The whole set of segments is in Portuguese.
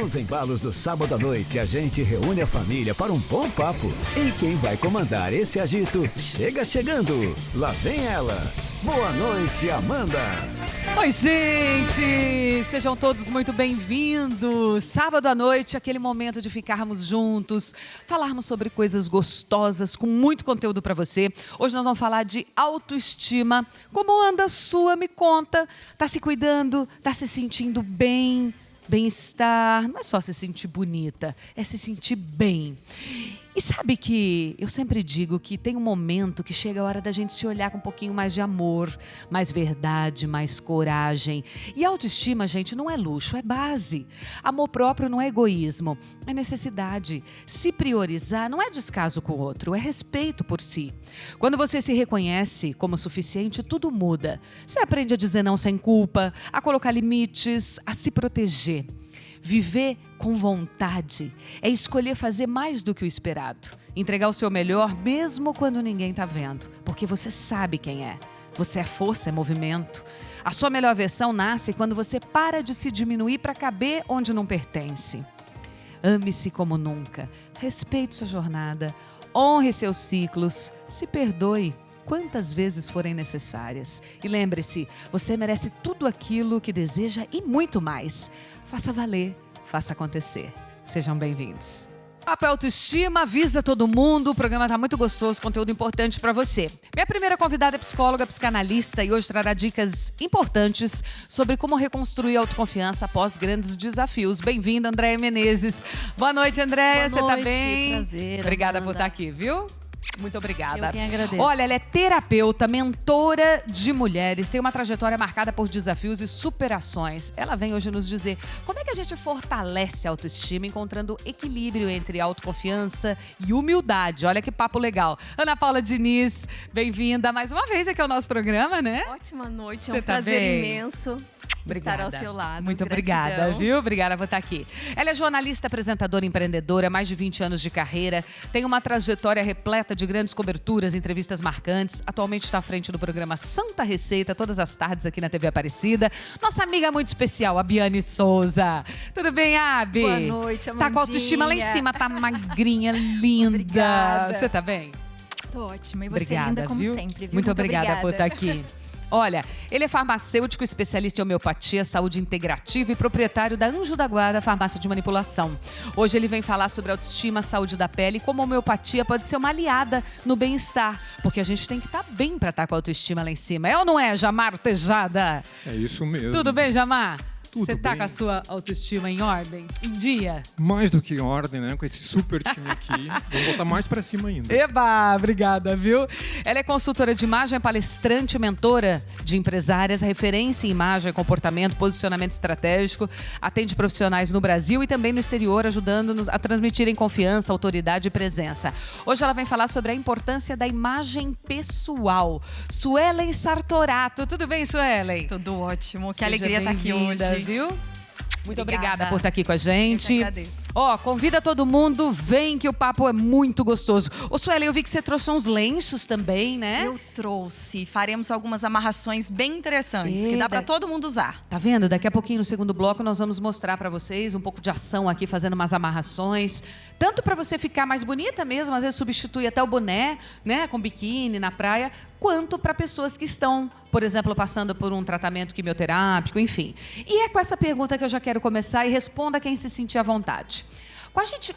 Nos embalos do sábado à noite, a gente reúne a família para um bom papo. E quem vai comandar esse agito chega chegando. Lá vem ela. Boa noite, Amanda. Oi, gente! Sejam todos muito bem-vindos. Sábado à noite, aquele momento de ficarmos juntos, falarmos sobre coisas gostosas, com muito conteúdo para você. Hoje nós vamos falar de autoestima. Como anda a sua? Me conta. Tá se cuidando? Tá se sentindo bem? Bem-estar? Não é só se sentir bonita, é se sentir bem. E sabe que eu sempre digo que tem um momento que chega a hora da gente se olhar com um pouquinho mais de amor, mais verdade, mais coragem. E autoestima, gente, não é luxo, é base. Amor próprio não é egoísmo, é necessidade. Se priorizar não é descaso com o outro, é respeito por si. Quando você se reconhece como suficiente, tudo muda. Você aprende a dizer não sem culpa, a colocar limites, a se proteger. Viver com vontade é escolher fazer mais do que o esperado. Entregar o seu melhor mesmo quando ninguém está vendo. Porque você sabe quem é. Você é força, é movimento. A sua melhor versão nasce quando você para de se diminuir para caber onde não pertence. Ame-se como nunca. Respeite sua jornada. Honre seus ciclos. Se perdoe quantas vezes forem necessárias. E lembre-se, você merece tudo aquilo que deseja e muito mais. Faça valer, faça acontecer. Sejam bem-vindos. Papo Autoestima, avisa todo mundo, o programa está muito gostoso, conteúdo importante para você. Minha primeira convidada é psicóloga, psicanalista e hoje trará dicas importantes sobre como reconstruir a autoconfiança após grandes desafios. Bem-vinda, Andréia Menezes. Boa noite, Andréia, você tá bem? Prazer, obrigada Amanda. por estar aqui, viu? Muito obrigada. Eu quem agradeço. Olha, ela é terapeuta, mentora de mulheres, tem uma trajetória marcada por desafios e superações. Ela vem hoje nos dizer como é que a gente fortalece a autoestima, encontrando equilíbrio entre autoconfiança e humildade. Olha que papo legal. Ana Paula Diniz, bem-vinda mais uma vez aqui ao nosso programa, né? Ótima noite, Você é um tá prazer bem? imenso Obrigada. estar ao seu lado. Muito Gratidão. obrigada, viu? Obrigada por estar aqui. Ela é jornalista, apresentadora, empreendedora, mais de 20 anos de carreira, tem uma trajetória repleta de grandes coberturas, entrevistas marcantes. Atualmente está à frente do programa Santa Receita, todas as tardes aqui na TV Aparecida. Nossa amiga muito especial, a Biane Souza. Tudo bem, Abi? Boa noite, Amandinha. Tá com a autoestima lá em cima, tá magrinha, linda. Obrigada. Você tá bem? Tô ótima. E você Obrigada, linda como viu? sempre, viu? Muito obrigada por estar aqui. Olha, ele é farmacêutico, especialista em homeopatia, saúde integrativa e proprietário da Anjo da Guarda, farmácia de manipulação. Hoje ele vem falar sobre autoestima, saúde da pele e como a homeopatia pode ser uma aliada no bem-estar. Porque a gente tem que estar bem para estar com a autoestima lá em cima. É ou não é, Jamar Tejada? É isso mesmo. Tudo bem, Jamar? Tudo Você tá bem. com a sua autoestima em ordem? Em dia? Mais do que em ordem, né? Com esse super time aqui. Vou botar mais pra cima ainda. Eba, obrigada, viu? Ela é consultora de imagem, palestrante, mentora de empresárias, referência em imagem, comportamento, posicionamento estratégico, atende profissionais no Brasil e também no exterior, ajudando-nos a transmitirem confiança, autoridade e presença. Hoje ela vem falar sobre a importância da imagem pessoal. Suelen Sartorato. Tudo bem, Suelen? Tudo ótimo. Que Seja alegria estar aqui bem-vinda, hoje. viu? Muito obrigada Obrigada por estar aqui com a Eu que gente. agradeço. Ó, convida todo mundo, vem que o papo é muito gostoso. Ô, Suelen, eu vi que você trouxe uns lenços também, né? Eu trouxe. Faremos algumas amarrações bem interessantes, que dá pra todo mundo usar. Tá vendo? Daqui a pouquinho, no segundo bloco, nós vamos mostrar pra vocês um pouco de ação aqui, fazendo umas amarrações. Tanto pra você ficar mais bonita mesmo, às vezes substitui até o boné, né? Com biquíni na praia, quanto pra pessoas que estão, por exemplo, passando por um tratamento quimioterápico, enfim. E é com essa pergunta que eu já quero começar e responda quem se sentir à vontade.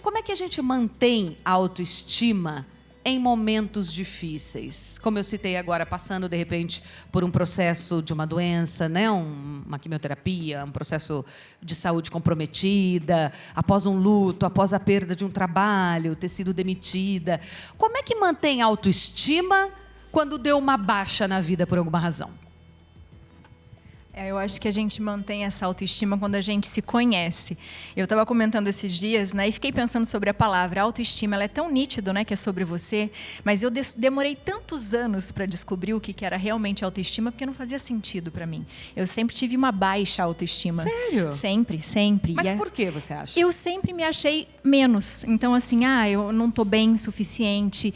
Como é que a gente mantém a autoestima em momentos difíceis? Como eu citei agora, passando de repente por um processo de uma doença, né? Uma quimioterapia, um processo de saúde comprometida, após um luto, após a perda de um trabalho, ter sido demitida. Como é que mantém a autoestima quando deu uma baixa na vida por alguma razão? Eu acho que a gente mantém essa autoestima quando a gente se conhece. Eu estava comentando esses dias, né, e fiquei pensando sobre a palavra autoestima. Ela é tão nítido, né, que é sobre você, mas eu demorei tantos anos para descobrir o que era realmente autoestima, porque não fazia sentido para mim. Eu sempre tive uma baixa autoestima. Sério? Sempre, sempre. Mas por que você acha? Eu sempre me achei menos. Então, assim, eu não estou bem o suficiente,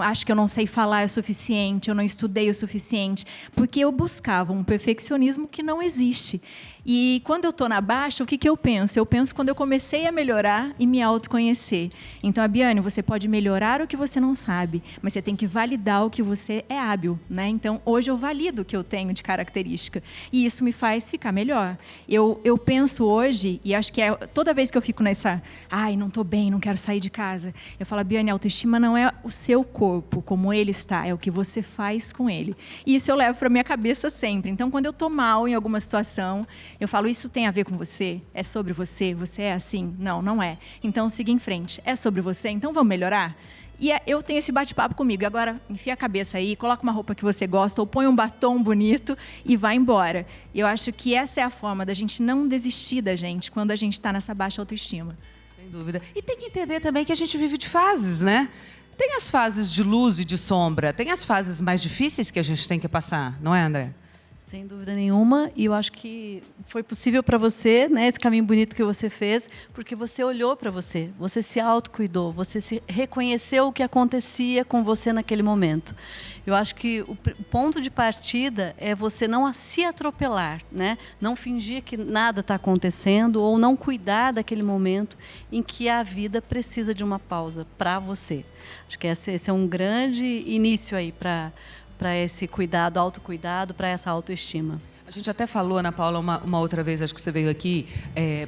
acho que eu não sei falar o suficiente, eu não estudei o suficiente, porque eu buscava um perfeccionismo que não existe. E quando eu estou na baixa, o que eu penso? Eu penso quando eu comecei a melhorar e me autoconhecer. Então, Abiane, você pode melhorar o que você não sabe, mas você tem que validar o que você é hábil, né? Então, hoje eu valido o que eu tenho de característica. E isso me faz ficar melhor. Eu penso hoje, e acho que toda vez que eu fico nessa, não estou bem, não quero sair de casa, eu falo, Abiane, a autoestima não é o seu corpo, como ele está, é o que você faz com ele. E isso eu levo para minha cabeça sempre. Então, quando eu estou mal em alguma situação, eu falo, isso tem a ver com você? É sobre você? Você é assim? Não, não é. Então, siga em frente. É sobre você? Então, vamos melhorar? E eu tenho esse bate-papo comigo. E agora, enfia a cabeça aí, coloca uma roupa que você gosta, ou põe um batom bonito e vai embora. Eu acho que essa é a forma da gente não desistir da gente quando a gente está nessa baixa autoestima. Sem dúvida. E tem que entender também que a gente vive de fases, né? Tem as fases de luz e de sombra. Tem as fases mais difíceis que a gente tem que passar, não é, André? Sem dúvida nenhuma, e eu acho que foi possível para você, né, esse caminho bonito que você fez, porque você olhou para você se autocuidou, você se reconheceu o que acontecia com você naquele momento. Eu acho que o ponto de partida é você não se atropelar, né? Não fingir que nada está acontecendo ou não cuidar daquele momento em que a vida precisa de uma pausa para você. Acho que esse é um grande início aí para esse cuidado, autocuidado, para essa autoestima. A gente até falou, Ana Paula, uma outra vez, acho que você veio aqui,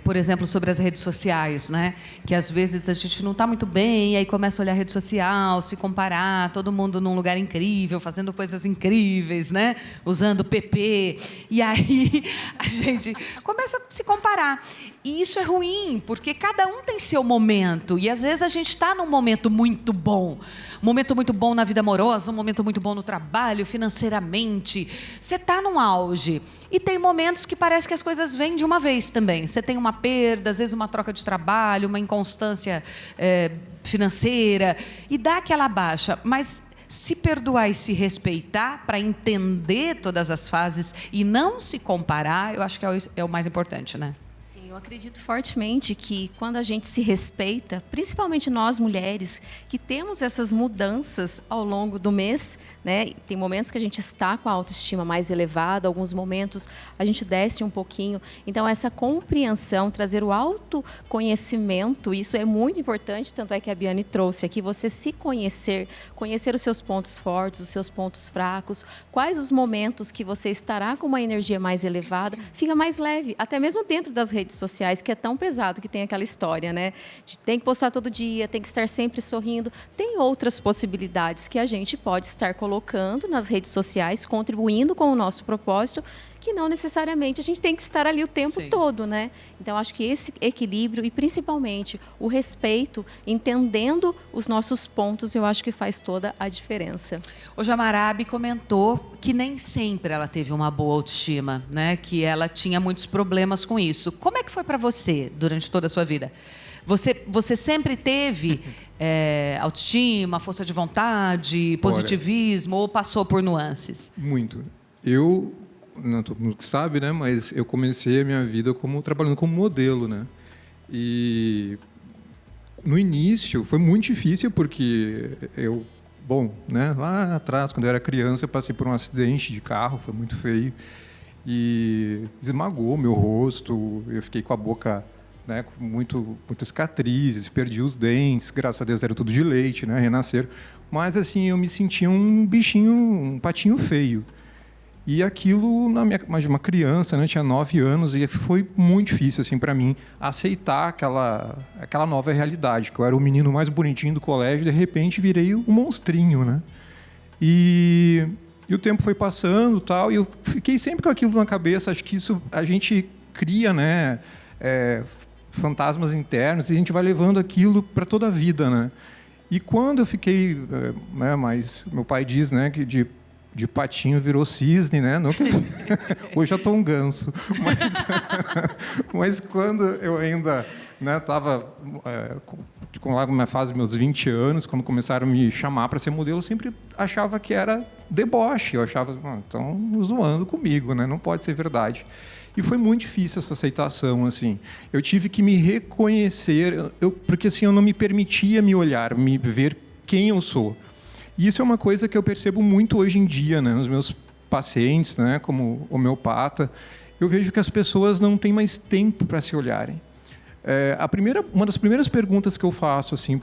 por exemplo, sobre as redes sociais, né? Que às vezes a gente não está muito bem, e aí começa a olhar a rede social, se comparar, todo mundo num lugar incrível, fazendo coisas incríveis, né? Usando PP. E aí a gente começa a se comparar. E isso é ruim, porque cada um tem seu momento. E às vezes a gente está num momento muito bom. Um momento muito bom na vida amorosa, um momento muito bom no trabalho, financeiramente. Você está num auge. E tem momentos que parece que as coisas vêm de uma vez também. Você tem uma perda, às vezes uma troca de trabalho, uma inconstância financeira, e dá aquela baixa. Mas se perdoar e se respeitar para entender todas as fases e não se comparar, eu acho que é o mais importante, né? Eu acredito fortemente que quando a gente se respeita, principalmente nós mulheres, que temos essas mudanças ao longo do mês, né? Tem momentos que a gente está com a autoestima mais elevada, alguns momentos a gente desce um pouquinho. Então, essa compreensão, trazer o autoconhecimento, isso é muito importante, tanto é que a Biane trouxe aqui, você se conhecer, conhecer os seus pontos fortes, os seus pontos fracos, quais os momentos que você estará com uma energia mais elevada, fica mais leve, até mesmo dentro das redes sociais, que é tão pesado, que tem aquela história, né? De tem que postar todo dia, tem que estar sempre sorrindo. Tem outras possibilidades que a gente pode estar colocando nas redes sociais, contribuindo com o nosso propósito, que não necessariamente a gente tem que estar ali o tempo todo, né? Então, acho que esse equilíbrio e, principalmente, o respeito, entendendo os nossos pontos, eu acho que faz toda a diferença. Hoje a Marabi comentou que nem sempre ela teve uma boa autoestima, né? Que ela tinha muitos problemas com isso. Como é que foi para você durante toda a sua vida? Você sempre teve autoestima, força de vontade, positivismo, ou passou por nuances? Muito. Eu, não todo mundo sabe, né? Mas eu comecei a minha vida trabalhando como modelo, né? E no início foi muito difícil porque né? Lá atrás, quando eu era criança, eu passei por um acidente de carro, foi muito feio e esmagou meu rosto. Eu fiquei com a boca, né, com muitas cicatrizes, perdi os dentes, graças a Deus era tudo de leite, né, renasceram. Mas assim, eu me sentia um patinho feio. E aquilo, mais de uma criança, né, tinha 9 anos, e foi muito difícil assim, para mim aceitar aquela nova realidade, que eu era o menino mais bonitinho do colégio, de repente virei um monstrinho, né? E o tempo foi passando, tal, e eu fiquei sempre com aquilo na cabeça. Acho que isso a gente cria, né, fantasmas internos, e a gente vai levando aquilo para toda a vida, né? E quando eu fiquei, né, meu pai diz, né, que de patinho virou cisne, né? Não, hoje eu estou um ganso. Mas quando eu ainda estava com a minha fase dos meus 20 anos, quando começaram a me chamar para ser modelo, eu sempre achava que era deboche. Eu achava, estão zoando comigo, né? Não pode ser verdade. E foi muito difícil essa aceitação, assim. Eu tive que me reconhecer, porque assim, eu não me permitia me olhar, me ver quem eu sou. E isso é uma coisa que eu percebo muito hoje em dia, né, nos meus pacientes, né, como homeopata. eu vejo que as pessoas não têm mais tempo para se olharem. Uma das primeiras perguntas que eu faço assim,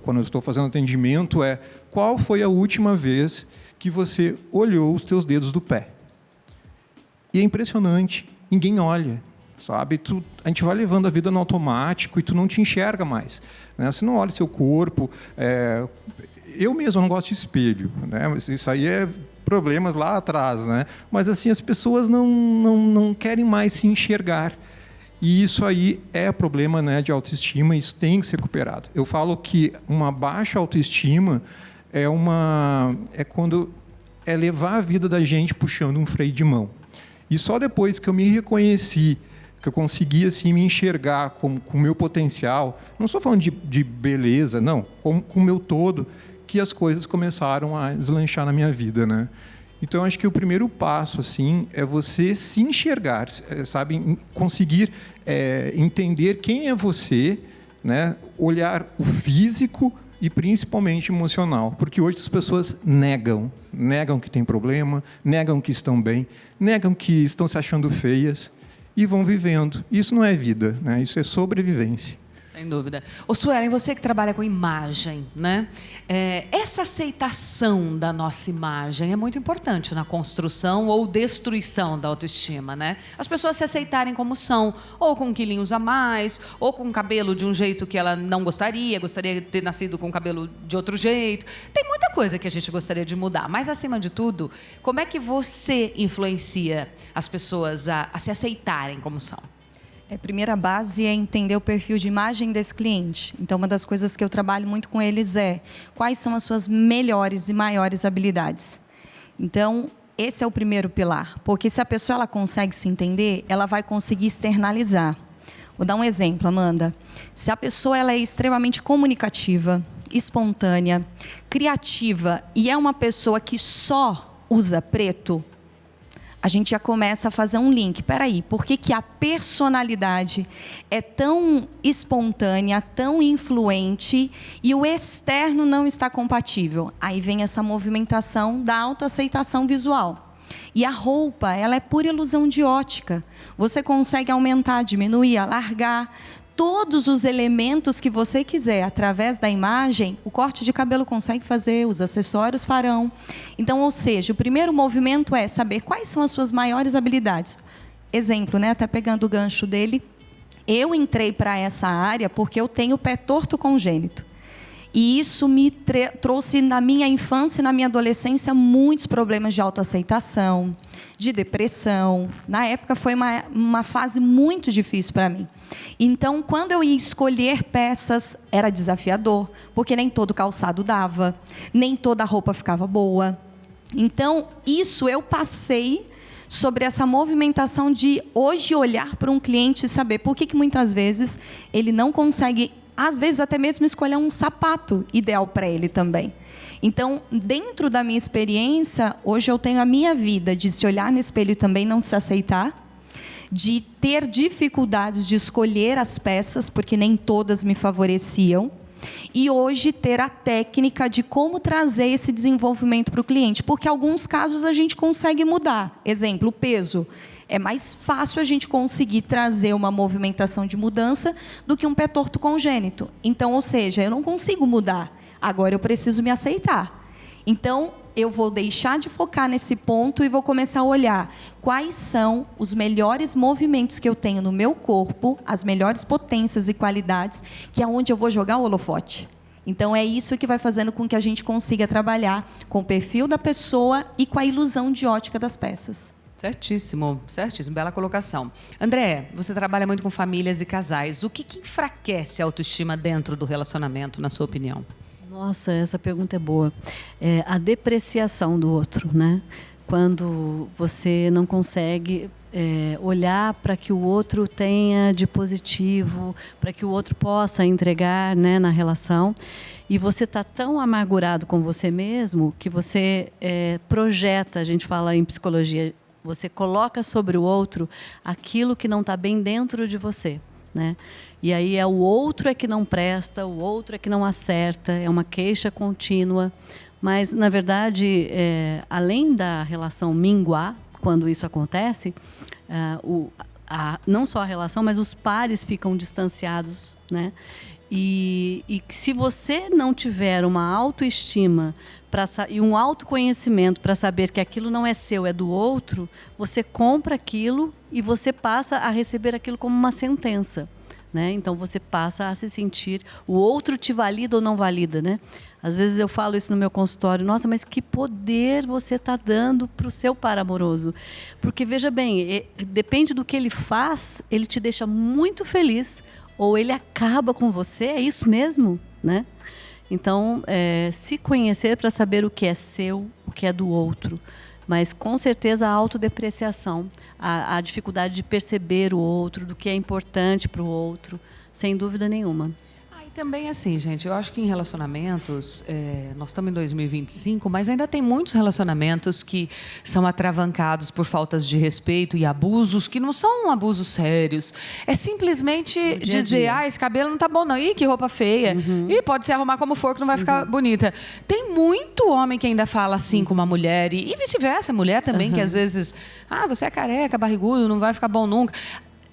quando eu estou fazendo atendimento é: qual foi a última vez que você olhou os teus dedos do pé? E é impressionante, ninguém olha, sabe? A gente vai levando a vida no automático e tu não te enxerga mais, né? Você não olha seu corpo. Eu mesmo não gosto de espelho, né? Isso aí é problemas lá atrás, né? Mas assim, as pessoas não querem mais se enxergar. E isso aí é problema, né, de autoestima, e isso tem que ser recuperado. Eu falo que uma baixa autoestima é quando é levar a vida da gente puxando um freio de mão. E só depois que eu me reconheci, que eu consegui assim, me enxergar com o meu potencial, não estou falando de beleza, não, com o meu todo, que as coisas começaram a deslanchar na minha vida, né? Então, acho que o primeiro passo assim, é você se enxergar, sabe? Conseguir entender quem é você, né? Olhar o físico e principalmente emocional. Porque hoje as pessoas negam que tem problema, negam que estão bem, negam que estão se achando feias e vão vivendo. Isso não é vida, né? Isso é sobrevivência. Sem dúvida. Ô, Suelen, você que trabalha com imagem, né? Essa aceitação da nossa imagem é muito importante na construção ou destruição da autoestima, né? As pessoas se aceitarem como são, ou com quilinhos a mais, ou com cabelo de um jeito que ela não gostaria de ter nascido com cabelo de outro jeito. Tem muita coisa que a gente gostaria de mudar, mas, acima de tudo, como é que você influencia as pessoas a se aceitarem como são? A primeira base é entender o perfil de imagem desse cliente. Então, uma das coisas que eu trabalho muito com eles é quais são as suas melhores e maiores habilidades. Então, esse é o primeiro pilar, porque se a pessoa ela consegue se entender, ela vai conseguir externalizar. Vou dar um exemplo, Amanda. Se a pessoa ela é extremamente comunicativa, espontânea, criativa e é uma pessoa que só usa preto, a gente já começa a fazer um link. Peraí, por que a personalidade é tão espontânea, tão influente e o externo não está compatível? Aí vem essa movimentação da autoaceitação visual. E a roupa, ela é pura ilusão de ótica. Você consegue aumentar, diminuir, alargar todos os elementos que você quiser através da imagem. O corte de cabelo consegue fazer, os acessórios farão. Então, ou seja, o primeiro movimento é saber quais são as suas maiores habilidades. Exemplo, né? Até pegando o gancho dele, eu entrei para essa área porque eu tenho pé torto congênito. E isso me trouxe na minha infância e na minha adolescência muitos problemas de autoaceitação, de depressão. Na época foi uma fase muito difícil para mim. Então, quando eu ia escolher peças, era desafiador, porque nem todo calçado dava, nem toda roupa ficava boa. Então, isso eu passei sobre essa movimentação de hoje olhar para um cliente e saber por que muitas vezes ele não consegue, às vezes até mesmo escolher um sapato ideal para ele também. Então, dentro da minha experiência, hoje eu tenho a minha vida de se olhar no espelho e também não se aceitar, de ter dificuldades de escolher as peças, porque nem todas me favoreciam, e hoje ter a técnica de como trazer esse desenvolvimento para o cliente, porque em alguns casos a gente consegue mudar. Exemplo, o peso. É mais fácil a gente conseguir trazer uma movimentação de mudança do que um pé torto congênito. Então, ou seja, eu não consigo mudar. Agora eu preciso me aceitar. Então, eu vou deixar de focar nesse ponto e vou começar a olhar quais são os melhores movimentos que eu tenho no meu corpo, as melhores potências e qualidades, que é onde eu vou jogar o holofote. Então, é isso que vai fazendo com que a gente consiga trabalhar com o perfil da pessoa e com a ilusão de ótica das peças. Certíssimo, certíssimo, bela colocação. André, você trabalha muito com famílias e casais. O que enfraquece a autoestima dentro do relacionamento, na sua opinião? Nossa, essa pergunta é boa. A depreciação do outro, né? Quando você não consegue olhar para que o outro tenha de positivo, para que o outro possa entregar, né, na relação, e você está tão amargurado com você mesmo que você projeta, a gente fala em psicologia, você coloca sobre o outro aquilo que não está bem dentro de você, né? E aí o outro é que não presta, o outro é que não acerta, é uma queixa contínua. Mas, na verdade, além da relação minguar quando isso acontece, não só a relação, mas os pares ficam distanciados, né? E se você não tiver uma autoestima e um autoconhecimento para saber que aquilo não é seu, é do outro, você compra aquilo e você passa a receber aquilo como uma sentença, né? Então você passa a se sentir, o outro te valida ou não valida, né? Às vezes eu falo isso no meu consultório, nossa, mas que poder você está dando para o seu par amoroso. Porque, veja bem, depende do que ele faz, ele te deixa muito feliz ou ele acaba com você, é isso mesmo, né? Então, se conhecer para saber o que é seu, o que é do outro. Mas, com certeza, a autodepreciação, a dificuldade de perceber o outro, do que é importante para o outro, sem dúvida nenhuma. E também, assim, gente, eu acho que em relacionamentos, nós estamos em 2025, mas ainda tem muitos relacionamentos que são atravancados por faltas de respeito e abusos, que não são abusos sérios. É simplesmente dizer, esse cabelo não tá bom não, ih, que roupa feia, ih, pode se arrumar como for que não vai ficar bonita. Tem muito homem que ainda fala assim com uma mulher, e vice-versa, mulher também, que às vezes, você é careca, barrigudo, não vai ficar bom nunca.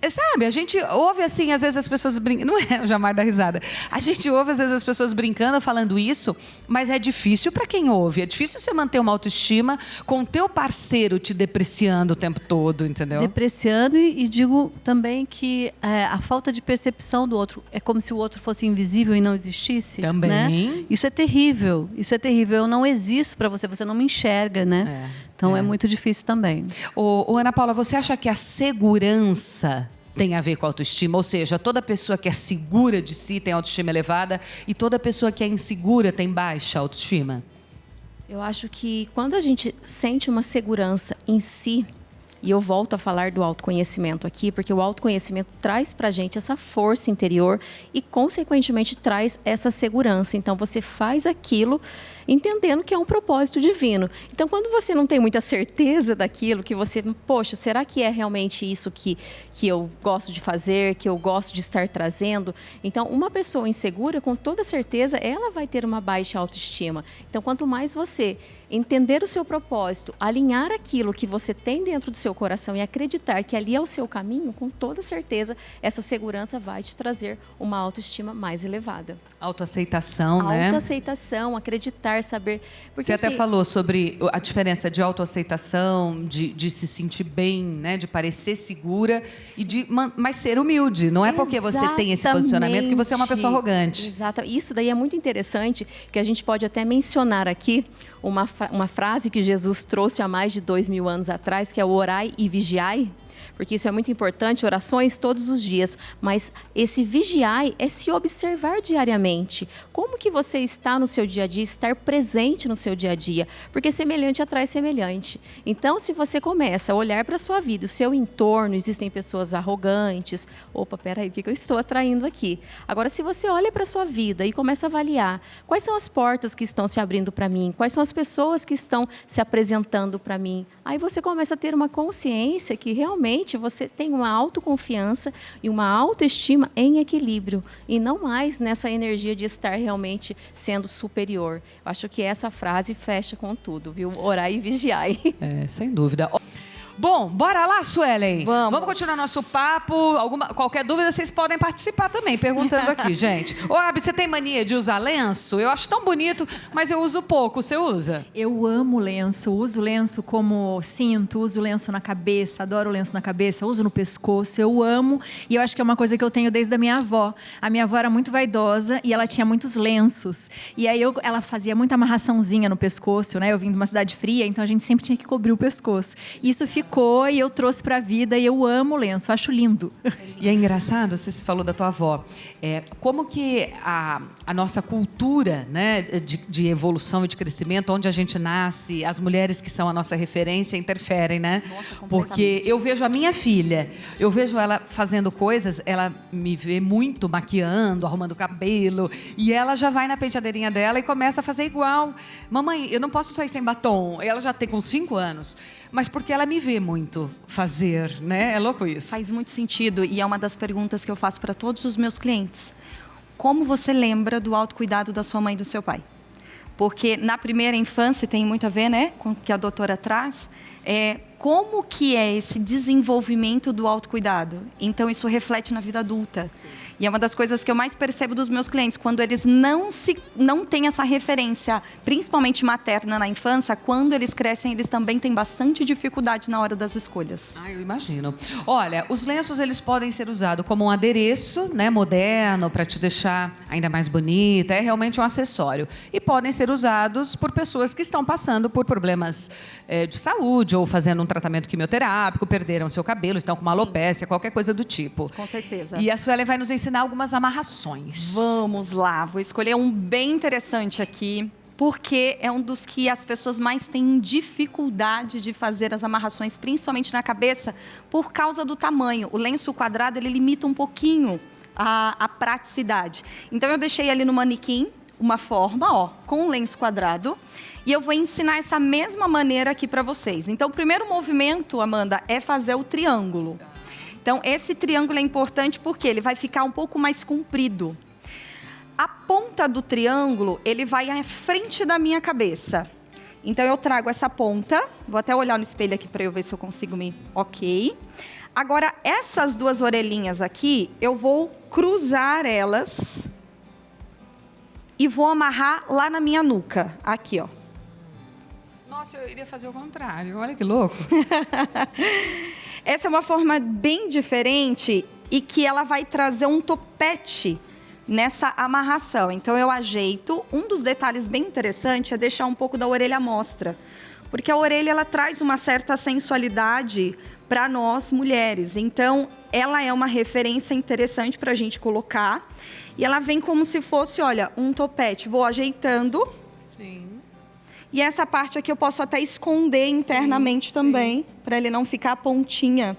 Sabe, a gente ouve assim, às vezes as pessoas brincando, não é o Jamar da risada, a gente ouve às vezes as pessoas brincando, falando isso, mas é difícil para quem ouve, é difícil você manter uma autoestima com o teu parceiro te depreciando o tempo todo, entendeu? Depreciando e digo também que a falta de percepção do outro, é como se o outro fosse invisível e não existisse. Também. Né? Isso é terrível, eu não existo para você, você não me enxerga, né? Então é muito difícil também. Ana Paula, você acha que a segurança tem a ver com a autoestima? Ou seja, toda pessoa que é segura de si tem autoestima elevada e toda pessoa que é insegura tem baixa autoestima? Eu acho que quando a gente sente uma segurança em si, e eu volto a falar do autoconhecimento aqui, porque o autoconhecimento traz pra gente essa força interior e, consequentemente, traz essa segurança. Então, você faz aquilo entendendo que é um propósito divino. Então, quando você não tem muita certeza daquilo, que você, poxa, será que é realmente isso que eu gosto de fazer, que eu gosto de estar trazendo? Então, uma pessoa insegura, com toda certeza, ela vai ter uma baixa autoestima. Então, quanto mais você entender o seu propósito, alinhar aquilo que você tem dentro do seu coração e acreditar que ali é o seu caminho, com toda certeza, essa segurança vai te trazer uma autoestima mais elevada. Autoaceitação, né? Autoaceitação, acreditar, saber... Porque, você até falou sobre a diferença de autoaceitação, de se sentir bem, né? De parecer segura, mas ser humilde. Não é porque você tem esse posicionamento que você é uma pessoa arrogante. Exato. Isso daí é muito interessante, que a gente pode até mencionar aqui uma frase que Jesus trouxe há mais de 2000 anos atrás, que é o orai e vigiai, porque isso é muito importante, orações todos os dias, mas esse vigiai é se observar diariamente. Como que você está no seu dia a dia, estar presente no seu dia a dia, porque semelhante atrai semelhante. Então, se você começa a olhar para a sua vida, o seu entorno, existem pessoas arrogantes, opa, peraí, o que eu estou atraindo aqui? Agora, se você olha para a sua vida e começa a avaliar quais são as portas que estão se abrindo para mim, quais são as pessoas que estão se apresentando para mim, aí você começa a ter uma consciência que realmente você tem uma autoconfiança e uma autoestima em equilíbrio e não mais nessa energia de estar realmente sendo superior. Eu acho que essa frase fecha com tudo, viu? Orar e vigiar. Sem dúvida. Bom, bora lá, Suelen? Vamos continuar nosso papo. Qualquer dúvida, vocês podem participar também, perguntando aqui, gente. Abi, você tem mania de usar lenço? Eu acho tão bonito, mas eu uso pouco. Você usa? Eu amo lenço. Uso lenço como cinto, uso lenço na cabeça, adoro lenço na cabeça, uso no pescoço. Eu amo. E eu acho que é uma coisa que eu tenho desde a minha avó. A minha avó era muito vaidosa e ela tinha muitos lenços. E aí ela fazia muita amarraçãozinha no pescoço, né? Eu vim de uma cidade fria, então a gente sempre tinha que cobrir o pescoço. E isso ficou e eu trouxe para a vida e eu amo lenço, acho lindo. E é engraçado, você falou da tua avó, como que a nossa cultura, né, de evolução e de crescimento, onde a gente nasce, as mulheres que são a nossa referência interferem, né? Porque eu vejo a minha filha, eu vejo ela fazendo coisas, ela me vê muito maquiando, arrumando o cabelo, e ela já vai na penteadeirinha dela e começa a fazer igual. Mamãe, eu não posso sair sem batom. Ela já tem com 5 anos. Mas porque ela me vê muito fazer, né? É louco isso. Faz muito sentido e é uma das perguntas que eu faço para todos os meus clientes. Como você lembra do autocuidado da sua mãe e do seu pai? Porque na primeira infância, tem muito a ver, né, com o que a doutora traz, como que é esse desenvolvimento do autocuidado. Então, isso reflete na vida adulta. Sim. E é uma das coisas que eu mais percebo dos meus clientes, quando eles não têm essa referência, principalmente materna na infância, quando eles crescem, eles também têm bastante dificuldade na hora das escolhas. Eu imagino. Olha, os lenços, eles podem ser usados como um adereço, né, moderno, para te deixar ainda mais bonita, é realmente um acessório. E podem ser usados por pessoas que estão passando por problemas de saúde, ou fazendo um tratamento quimioterápico, perderam seu cabelo, estão com uma alopécia, qualquer coisa do tipo. Com certeza. E a Suelen vai nos ensinar algumas amarrações. Vamos lá, vou escolher um bem interessante aqui, porque é um dos que as pessoas mais têm dificuldade de fazer as amarrações, principalmente na cabeça, por causa do tamanho. O lenço quadrado, ele limita um pouquinho a praticidade. Então, eu deixei ali no manequim uma forma, com um lenço quadrado, e eu vou ensinar essa mesma maneira aqui para vocês. Então, o primeiro movimento, Amanda, é fazer o triângulo. Então, esse triângulo é importante porque ele vai ficar um pouco mais comprido. A ponta do triângulo, ele vai à frente da minha cabeça. Então, eu trago essa ponta. Vou até olhar no espelho aqui para eu ver se eu consigo me... Ok. Agora, essas duas orelhinhas aqui, eu vou cruzar elas e vou amarrar lá na minha nuca. Aqui, ó. Nossa, eu iria fazer o contrário. Olha que louco. Essa é uma forma bem diferente e que ela vai trazer um topete nessa amarração. Então, eu ajeito. Um dos detalhes bem interessantes é deixar um pouco da orelha à mostra. Porque a orelha, ela traz uma certa sensualidade para nós, mulheres. Então, ela é uma referência interessante para a gente colocar. E ela vem como se fosse, olha, um topete. Vou ajeitando. Sim. E essa parte aqui eu posso até esconder internamente também, para ele não ficar a pontinha.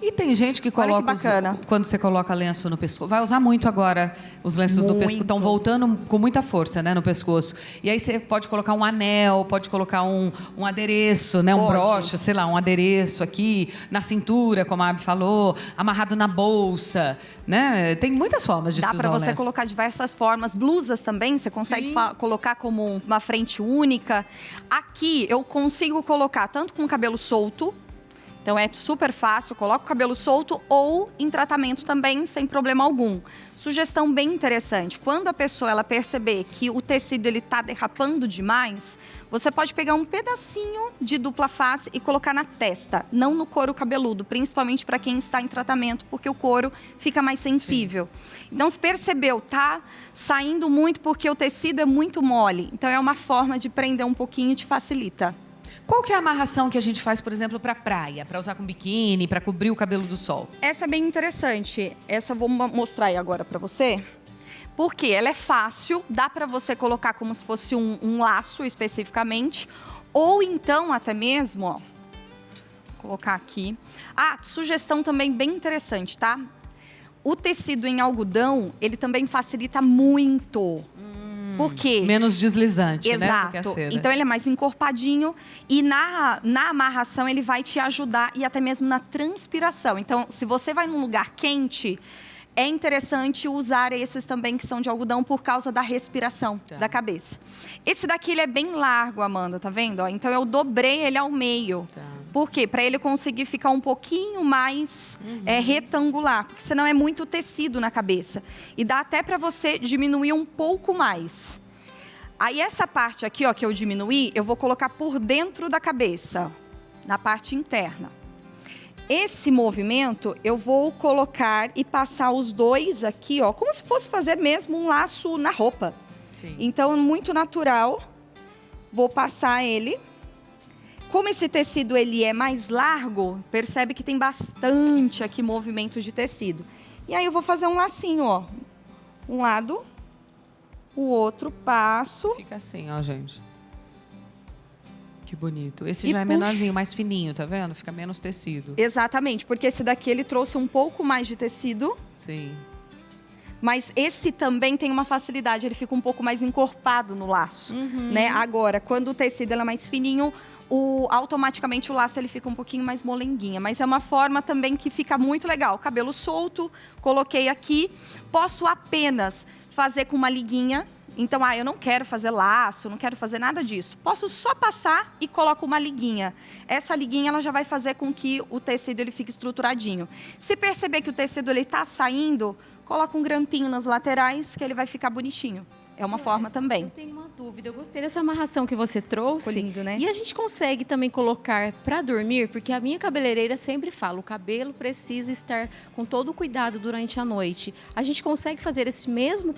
E tem gente que coloca... Olha que bacana. Quando você coloca lenço no pescoço... Vai usar muito agora os lenços do pescoço. Estão voltando com muita força, né, no pescoço. E aí você pode colocar um anel, pode colocar um adereço, né, um broche, sei lá, um adereço aqui, na cintura, como a Abby falou, amarrado na bolsa, né? Tem muitas formas de se usar o lenço. Dá para você colocar diversas formas. Blusas também, você consegue colocar como uma frente única. Aqui eu consigo colocar tanto com o cabelo solto. Então, é super fácil, coloca o cabelo solto ou em tratamento também, sem problema algum. Sugestão bem interessante, quando a pessoa ela perceber que o tecido está derrapando demais, você pode pegar um pedacinho de dupla face e colocar na testa, não no couro cabeludo, principalmente para quem está em tratamento, porque o couro fica mais sensível. Sim. Então, se percebeu, tá saindo muito porque o tecido é muito mole. Então, é uma forma de prender um pouquinho e te facilita. Qual que é a amarração que a gente faz, por exemplo, para praia? Para usar com biquíni, para cobrir o cabelo do sol? Essa é bem interessante. Essa eu vou mostrar aí agora para você. Porque ela é fácil, dá para você colocar como se fosse um laço especificamente. Ou então, até mesmo, ó, vou colocar aqui. Sugestão também bem interessante, tá? O tecido em algodão, ele também facilita muito. Por quê? Menos deslizante, exato, né? Do que a seda. Então, ele é mais encorpadinho e na amarração ele vai te ajudar e até mesmo na transpiração. Então, se você vai num lugar quente, é interessante usar esses também que são de algodão por causa da respiração da cabeça. Esse daqui, ele é bem largo, Amanda, tá vendo? Ó, então, eu dobrei ele ao meio. Por quê? Para ele conseguir ficar um pouquinho mais retangular, porque senão é muito tecido na cabeça. E dá até para você diminuir um pouco mais. Aí essa parte aqui, ó, que eu diminuí, eu vou colocar por dentro da cabeça, na parte interna. Esse movimento eu vou colocar e passar os dois aqui, ó, como se fosse fazer mesmo um laço na roupa. Sim. Então, muito natural. Vou passar ele. Como esse tecido ele é mais largo, percebe que tem bastante aqui movimento de tecido. E aí eu vou fazer um lacinho, ó. Um lado, o outro, passo. Fica assim, ó, gente. Que bonito. Esse já é menorzinho, mais fininho, tá vendo? Fica menos tecido. Exatamente, porque esse daqui ele trouxe um pouco mais de tecido. Sim. Mas esse também tem uma facilidade, ele fica um pouco mais encorpado no laço, né? Agora, quando o tecido ele é mais fininho, automaticamente o laço ele fica um pouquinho mais molenguinha. Mas é uma forma também que fica muito legal. Cabelo solto, coloquei aqui. Posso apenas fazer com uma liguinha. Então, eu não quero fazer laço, não quero fazer nada disso. Posso só passar e coloco uma liguinha. Essa liguinha ela já vai fazer com que o tecido ele fique estruturadinho. Se perceber que o tecido está saindo, coloca um grampinho nas laterais que ele vai ficar bonitinho. É uma forma também. Eu tenho uma dúvida. Eu gostei dessa amarração que você trouxe. Ficou lindo, né? E a gente consegue também colocar para dormir, porque a minha cabeleireira sempre fala, o cabelo precisa estar com todo o cuidado durante a noite. A gente consegue fazer esse mesmo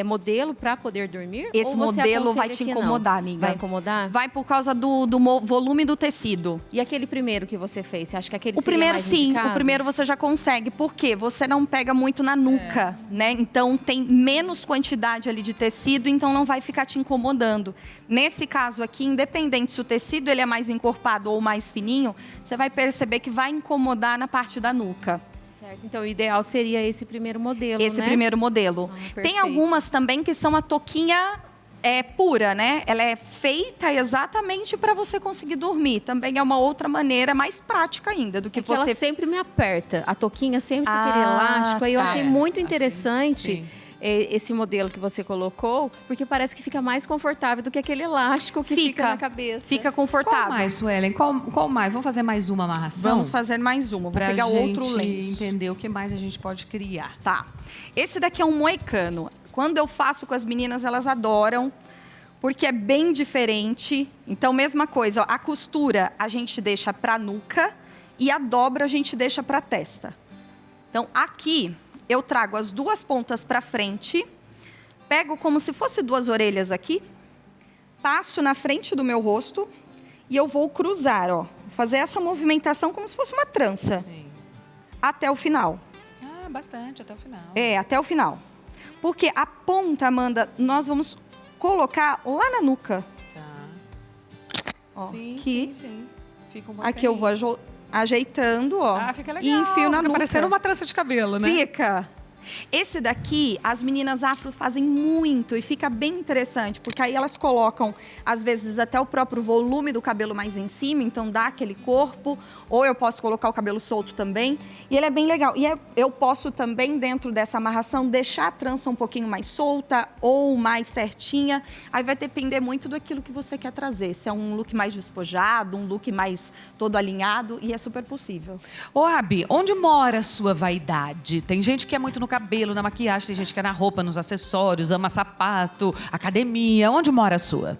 modelo para poder dormir? Esse ou você modelo vai aconselha te que não? incomodar, amiga. Vai incomodar? Vai por causa do volume do tecido. E aquele primeiro que você fez, você acha que aquele O seria primeiro mais sim, indicado? o primeiro você já consegue. Por quê? Você não pega muito na nuca, né? Então tem menos quantidade ali de tecido, então não vai ficar te incomodando. Nesse caso aqui, independente se o tecido ele é mais encorpado ou mais fininho, você vai perceber que vai incomodar na parte da nuca. Certo. Então o ideal seria esse primeiro modelo, Esse né? primeiro modelo. Tem perfeito. algumas também que são a touquinha pura, né? Ela é feita exatamente para você conseguir dormir. Também é uma outra maneira mais prática ainda do que Porque ela você... sempre me aperta. A touquinha sempre com aquele elástico. Aí eu tá. achei muito Assim, interessante sim. Esse modelo que você colocou, porque parece que fica mais confortável do que aquele elástico que fica na cabeça. Fica Qual confortável. mais, Suelen? Qual mais? Vamos fazer mais uma amarração? Vamos fazer mais uma. Vou pra pegar gente outro lenço. entender o que mais a gente pode criar. Tá. Esse daqui é um moicano. Quando eu faço com as meninas, elas adoram, porque é bem diferente. Então, mesma coisa, ó, a costura a gente deixa pra nuca e a dobra a gente deixa pra testa. Então, aqui eu trago as duas pontas pra frente, pego como se fosse duas orelhas aqui, passo na frente do meu rosto e eu vou cruzar, ó, fazer essa movimentação como se fosse uma trança, Sim. até o final. Ah, bastante, até o final. Até o final. Porque a ponta, Amanda, nós vamos colocar lá na nuca. Tá. Ó, Sim, aqui. sim. Fica um Aqui eu vou ajeitando, ó. Ah, fica legal. E enfio na fica nuca. parecendo uma trança de cabelo, né? Fica. Esse daqui, as meninas afro fazem muito e fica bem interessante, porque aí elas colocam, às vezes, até o próprio volume do cabelo mais em cima, então dá aquele corpo, ou eu posso colocar o cabelo solto também, e ele é bem legal. E eu posso também, dentro dessa amarração, deixar a trança um pouquinho mais solta ou mais certinha, aí vai depender muito daquilo que você quer trazer, se é um look mais despojado, um look mais todo alinhado, e é super possível. Ô, Abi, onde mora a sua vaidade? Tem gente que é muito no cabelo, na maquiagem, tem gente que é na roupa, nos acessórios, ama sapato, academia. Onde mora a sua?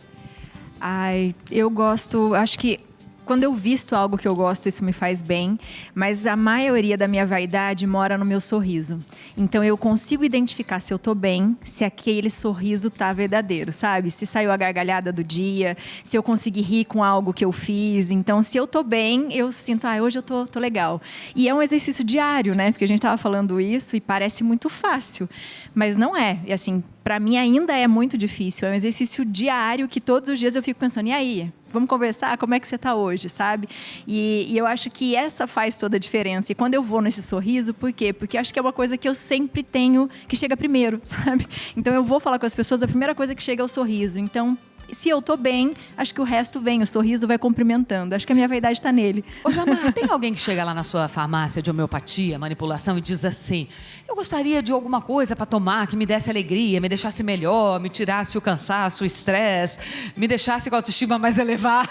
Ai, eu gosto, acho que quando eu visto algo que eu gosto, isso me faz bem, mas a maioria da minha vaidade mora no meu sorriso. Então eu consigo identificar se eu tô bem, se aquele sorriso tá verdadeiro, sabe? Se saiu a gargalhada do dia, se eu consegui rir com algo que eu fiz. Então, se eu tô bem, eu sinto, hoje eu tô legal. E é um exercício diário, né? Porque a gente tava falando isso e parece muito fácil, mas não é. E assim, para mim ainda é muito difícil. É um exercício diário que todos os dias eu fico pensando, e aí? Vamos conversar? Como é que você está hoje, sabe? E eu acho que essa faz toda a diferença. E quando eu vou nesse sorriso, por quê? Porque acho que é uma coisa que eu sempre tenho que chega primeiro, sabe? Então eu vou falar com as pessoas, a primeira coisa que chega é o sorriso. Então, se eu tô bem, acho que o resto vem, o sorriso vai cumprimentando. Acho que a minha vaidade está nele. Ô, Jamar, tem alguém que chega lá na sua farmácia de homeopatia, manipulação, e diz assim, eu gostaria de alguma coisa para tomar que me desse alegria, me deixasse melhor, me tirasse o cansaço, o estresse, me deixasse com a autoestima mais elevada?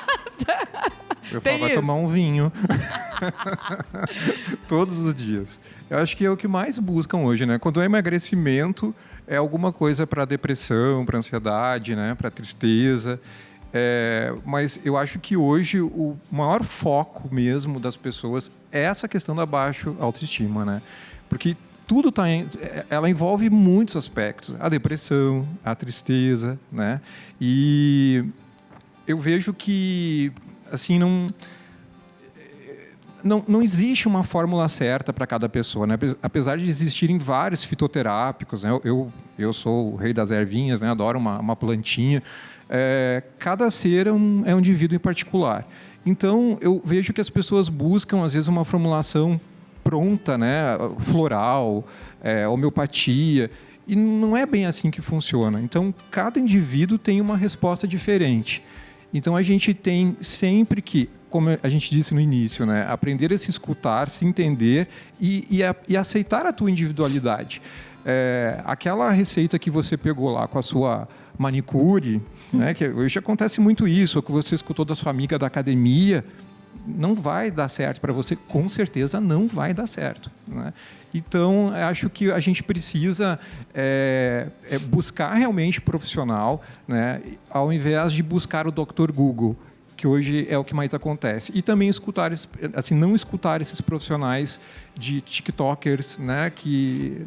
Eu Tem falo, vai isso? tomar um vinho. Todos os dias. Eu acho que é o que mais buscam hoje, né? Quando é emagrecimento, é alguma coisa para depressão, para ansiedade, né? Para tristeza. Mas eu acho que hoje o maior foco mesmo das pessoas é essa questão da baixa autoestima, né? Porque tudo ela envolve muitos aspectos. A depressão, a tristeza, né? E eu vejo que, assim, não existe uma fórmula certa para cada pessoa, né? Apesar de existirem vários fitoterápicos, né? Eu sou o rei das ervinhas, né? Adoro uma plantinha. Cada ser é um indivíduo em particular. Então, eu vejo que as pessoas buscam, às vezes, uma formulação pronta, né? Floral, homeopatia, e não é bem assim que funciona. Então, cada indivíduo tem uma resposta diferente. Então, a gente tem sempre que, como a gente disse no início, né, aprender a se escutar, se entender e aceitar a tua individualidade. Aquela receita que você pegou lá com a sua manicure, né, que hoje acontece muito isso, ou que você escutou da sua amiga da academia, não vai dar certo para você, com certeza não vai dar certo, né? Então, acho que a gente precisa buscar realmente profissional, né, ao invés de buscar o Dr. Google, que hoje é o que mais acontece. E também não escutar esses profissionais de TikTokers, né, que,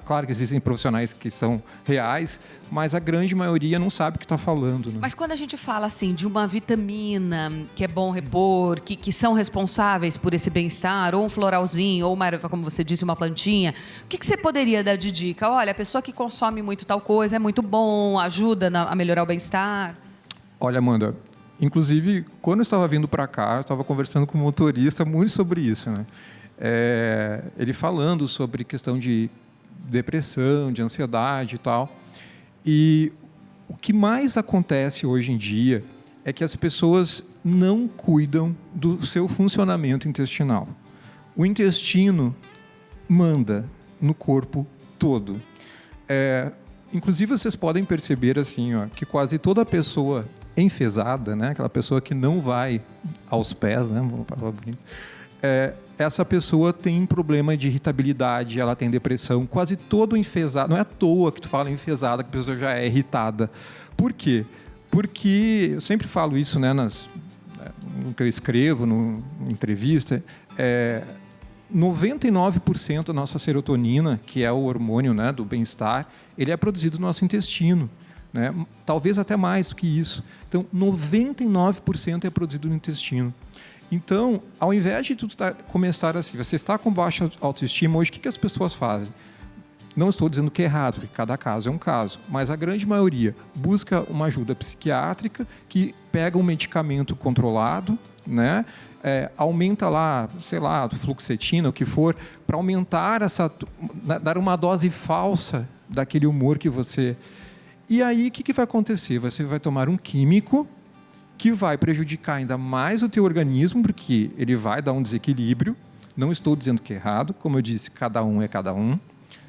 claro que existem profissionais que são reais, mas a grande maioria não sabe o que está falando, né? Mas quando a gente fala assim de uma vitamina que é bom repor, que são responsáveis por esse bem-estar, ou um floralzinho, ou como você disse, uma plantinha, o que você poderia dar de dica? Olha, a pessoa que consome muito tal coisa é muito bom, ajuda a melhorar o bem-estar? Olha, Amanda, inclusive, quando eu estava vindo para cá, eu estava conversando com um motorista muito sobre isso, né? Ele falando sobre questão de depressão, de ansiedade e tal. E o que mais acontece hoje em dia é que as pessoas não cuidam do seu funcionamento intestinal. O intestino manda no corpo todo. Inclusive, vocês podem perceber assim, que quase toda pessoa enfesada, né, aquela pessoa que não vai aos pés, né, essa pessoa tem problema de irritabilidade, ela tem depressão, quase todo enfesado. Não é à toa que tu fala enfesada, que a pessoa já é irritada. Por quê? Porque, eu sempre falo isso, né, no que eu escrevo, em entrevista, 99% da nossa serotonina, que é o hormônio, né, do bem-estar, ele é produzido no nosso intestino, né? Talvez até mais do que isso. Então, 99% é produzido no intestino. Então, ao invés de tudo começar assim, você está com baixa autoestima, hoje o que as pessoas fazem? Não estou dizendo que é errado, porque cada caso é um caso, mas a grande maioria busca uma ajuda psiquiátrica, que pega um medicamento controlado, né? Aumenta lá, sei lá, fluoxetina, o que for, para aumentar dar uma dose falsa daquele humor que você... E aí, o que vai acontecer? Você vai tomar um químico que vai prejudicar ainda mais o teu organismo, porque ele vai dar um desequilíbrio. Não estou dizendo que é errado, como eu disse, cada um é cada um,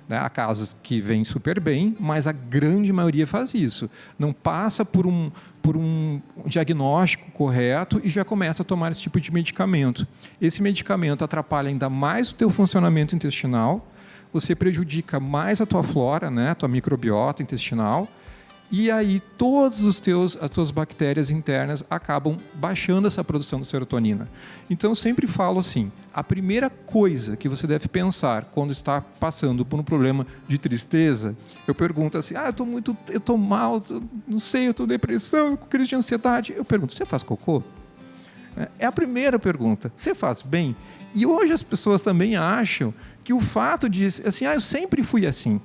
né? Há casos que vêm super bem, mas a grande maioria faz isso. Não passa por um diagnóstico correto e já começa a tomar esse tipo de medicamento. Esse medicamento atrapalha ainda mais o teu funcionamento intestinal, você prejudica mais a tua flora, né? A tua microbiota intestinal, e aí todas as tuas bactérias internas acabam baixando essa produção de serotonina. Então, eu sempre falo assim, a primeira coisa que você deve pensar quando está passando por um problema de tristeza, eu pergunto assim, eu estou mal, não sei, eu estou com depressão, com crise de ansiedade. Eu pergunto, você faz cocô? É a primeira pergunta. Você faz bem? E hoje as pessoas também acham que o fato de, assim, eu sempre fui assim.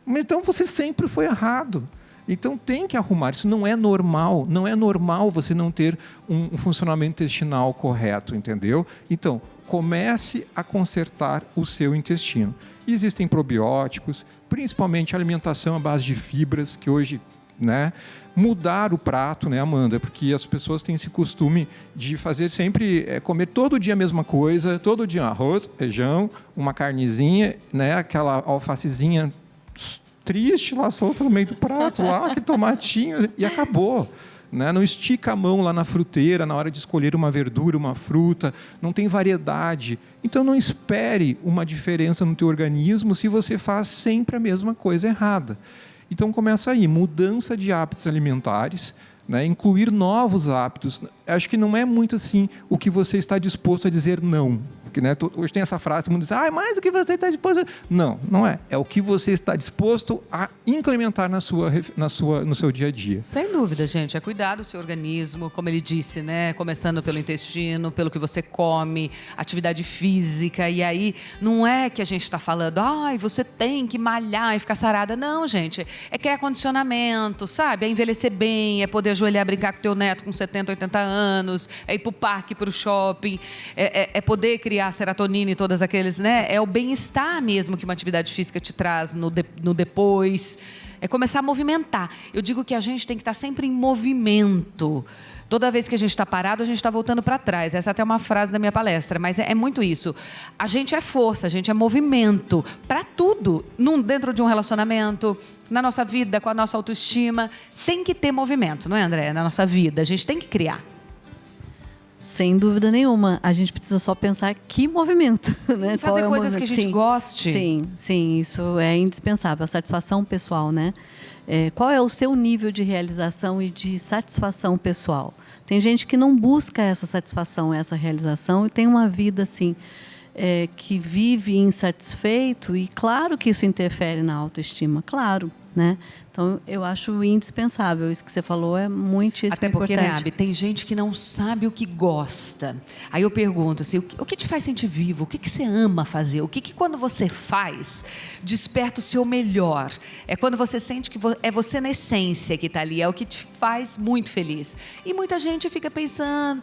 Mas então você sempre foi errado. Então tem que arrumar, isso não é normal, não é normal você não ter um funcionamento intestinal correto, entendeu? Então, comece a consertar o seu intestino. Existem probióticos, principalmente alimentação à base de fibras, que hoje, né, mudar o prato, né, Amanda? Porque as pessoas têm esse costume de fazer sempre, comer todo dia a mesma coisa, todo dia arroz, feijão, uma carnezinha, né, aquela alfacezinha triste lá solta no meio do prato, lá, aquele tomatinho, e acabou. Né? Não estica a mão lá na fruteira na hora de escolher uma verdura, uma fruta, não tem variedade. Então não espere uma diferença no teu organismo se você faz sempre a mesma coisa errada. Então começa aí, mudança de hábitos alimentares, né? Incluir novos hábitos. Acho que não é muito assim o que você está disposto a dizer não. Porque, né, hoje tem essa frase, todo mundo diz, mais o que você está disposto a... Não, não é. É o que você está disposto a implementar no seu dia a dia. Sem dúvida, gente. É cuidar do seu organismo, como ele disse, né? Começando pelo intestino, pelo que você come, atividade física. E aí, não é que a gente está falando, você tem que malhar e ficar sarada. Não, gente. É criar condicionamento, sabe? É envelhecer bem, é poder ajoelhar, brincar com teu neto com 70, 80 anos, é ir para o parque, para o shopping, é poder criar serotonina e todas aqueles, né? É o bem-estar mesmo que uma atividade física te traz no depois. É começar a movimentar. Eu digo que a gente tem que estar sempre em movimento. Toda vez que a gente está parado, a gente está voltando para trás. Essa é até uma frase da minha palestra, mas é muito isso. A gente é força, a gente é movimento para tudo. Dentro de um relacionamento, na nossa vida, com a nossa autoestima. Tem que ter movimento, não é, André? Na nossa vida, a gente tem que criar. Sem dúvida nenhuma. A gente precisa só pensar que movimento. Né? Fazer Qual é coisas que a gente goste. Sim, isso é indispensável. A satisfação pessoal, né? Qual é o seu nível de realização e de satisfação pessoal? Tem gente que não busca essa satisfação, essa realização, e tem uma vida assim, que vive insatisfeito, e claro que isso interfere na autoestima, claro, né? Então, eu acho indispensável. Isso que você falou é muitíssimo importante. Até porque, né, Abi, tem gente que não sabe o que gosta. Aí eu pergunto assim, o que te faz sentir vivo? O que você ama fazer? O que quando você faz, desperta o seu melhor? É quando você sente que é você na essência que está ali, é o que te faz muito feliz. E muita gente fica pensando,